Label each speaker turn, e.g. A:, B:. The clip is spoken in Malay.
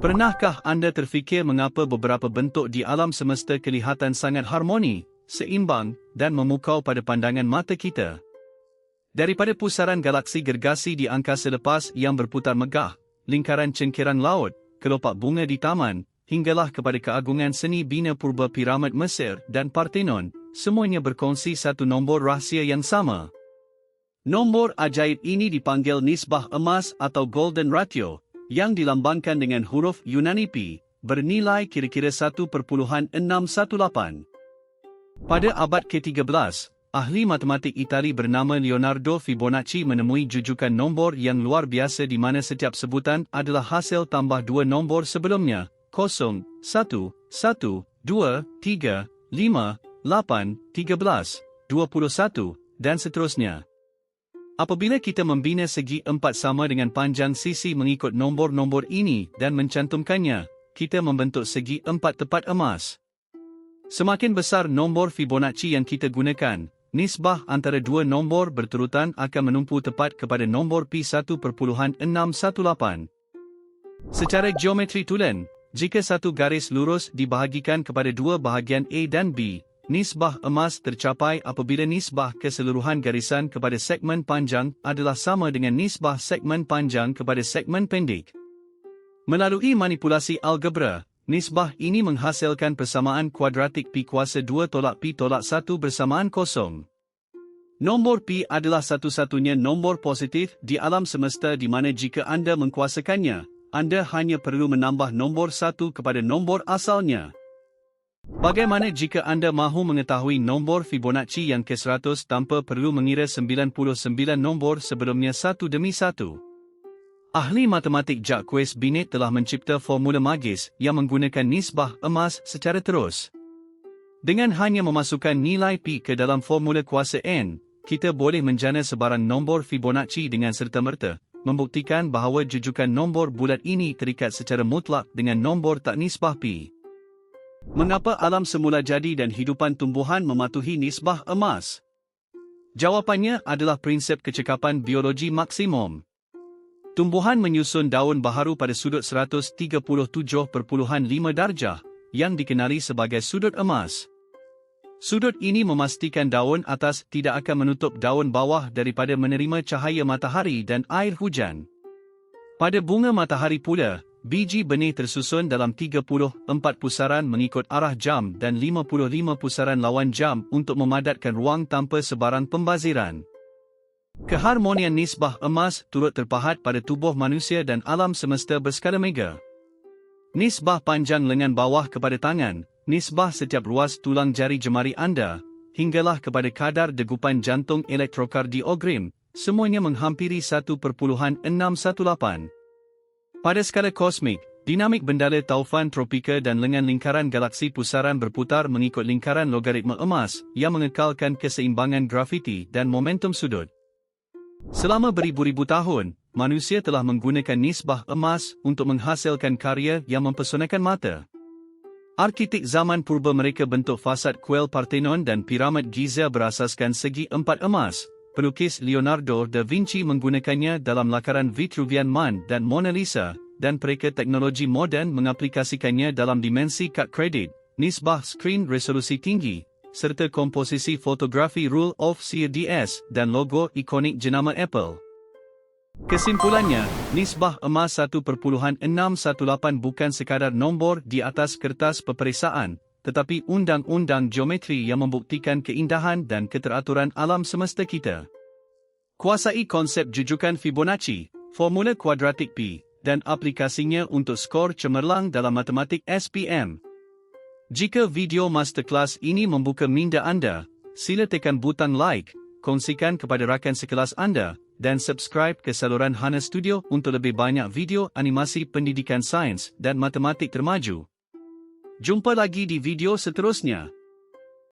A: Pernahkah anda terfikir mengapa beberapa bentuk di alam semesta kelihatan sangat harmoni, seimbang, dan memukau pada pandangan mata kita? Daripada pusaran galaksi gergasi di angkasa lepas yang berputar megah, lingkaran cengkirang laut, kelopak bunga di taman, hinggalah kepada keagungan seni bina purba piramid Mesir dan Parthenon, semuanya berkongsi satu nombor rahsia yang sama. Nombor ajaib ini dipanggil nisbah emas atau golden ratio, yang dilambangkan dengan huruf Yunani Pi, bernilai kira-kira 1.618. Pada abad ke-13, ahli matematik Itali bernama Leonardo Fibonacci menemui jujukan nombor yang luar biasa di mana setiap sebutan adalah hasil tambah dua nombor sebelumnya, 0, 1, 1, 2, 3, 5, 8, 13, 21, dan seterusnya. Apabila kita membina segi empat sama dengan panjang sisi mengikut nombor-nombor ini dan mencantumkannya, kita membentuk segi empat tepat emas. Semakin besar nombor Fibonacci yang kita gunakan, nisbah antara dua nombor berturutan akan menumpu tepat kepada nombor Pi 1.618. Secara geometri tulen, jika satu garis lurus dibahagikan kepada dua bahagian A dan B, nisbah emas tercapai apabila nisbah keseluruhan garisan kepada segmen panjang adalah sama dengan nisbah segmen panjang kepada segmen pendek. Melalui manipulasi algebra, nisbah ini menghasilkan persamaan kuadratik Pi kuasa 2 tolak Pi tolak 1 bersamaan kosong. Nombor Pi adalah satu-satunya nombor positif di alam semesta di mana jika anda mengkuasakannya, anda hanya perlu menambah nombor 1 kepada nombor asalnya. Bagaimana jika anda mahu mengetahui nombor Fibonacci yang ke-100 tanpa perlu mengira 99 nombor sebelumnya satu demi satu? Ahli matematik Jacques Binet telah mencipta formula magis yang menggunakan nisbah emas secara terus. Dengan hanya memasukkan nilai Pi ke dalam formula kuasa N, kita boleh menjana sebarang nombor Fibonacci dengan serta-merta, membuktikan bahawa jujukan nombor bulat ini terikat secara mutlak dengan nombor tak nisbah Pi. Mengapa alam semula jadi dan hidupan tumbuhan mematuhi nisbah emas? Jawapannya adalah prinsip kecekapan biologi maksimum. Tumbuhan menyusun daun baharu pada sudut 137.5 darjah, yang dikenali sebagai sudut emas. Sudut ini memastikan daun atas tidak akan menutup daun bawah daripada menerima cahaya matahari dan air hujan. Pada bunga matahari pula, biji benih tersusun dalam 34 pusaran mengikut arah jam dan 55 pusaran lawan jam untuk memadatkan ruang tanpa sebarang pembaziran. Keharmonian nisbah emas turut terpahat pada tubuh manusia dan alam semesta berskala mega. Nisbah panjang lengan bawah kepada tangan, nisbah setiap ruas tulang jari jemari anda, hinggalah kepada kadar degupan jantung elektrokardiogram, semuanya menghampiri 1.618. Pada skala kosmik, dinamik bendala taufan tropika dan lengan lingkaran galaksi pusaran berputar mengikut lingkaran logaritma emas yang mengekalkan keseimbangan grafiti dan momentum sudut. Selama beribu-ribu tahun, manusia telah menggunakan nisbah emas untuk menghasilkan karya yang mempesonakan mata. Arkitek zaman purba mereka bentuk fasad kuil Parthenon dan piramid Giza berasaskan segi empat emas. Pelukis Leonardo da Vinci menggunakannya dalam lakaran Vitruvian Man dan Mona Lisa, dan pereka teknologi moden mengaplikasikannya dalam dimensi kad kredit, nisbah skrin resolusi tinggi, serta komposisi fotografi Rule of CDS dan logo ikonik jenama Apple. Kesimpulannya, nisbah emas 1.618 bukan sekadar nombor di atas kertas peperiksaan, tetapi undang-undang geometri yang membuktikan keindahan dan keteraturan alam semesta kita. Kuasai konsep jujukan Fibonacci, formula kuadratik Pi, dan aplikasinya untuk skor cemerlang dalam matematik SPM. Jika video masterclass ini membuka minda anda, sila tekan butang like, kongsikan kepada rakan sekelas anda, dan subscribe ke saluran Hana Studio untuk lebih banyak video animasi pendidikan sains dan matematik termaju. Jumpa lagi di video seterusnya.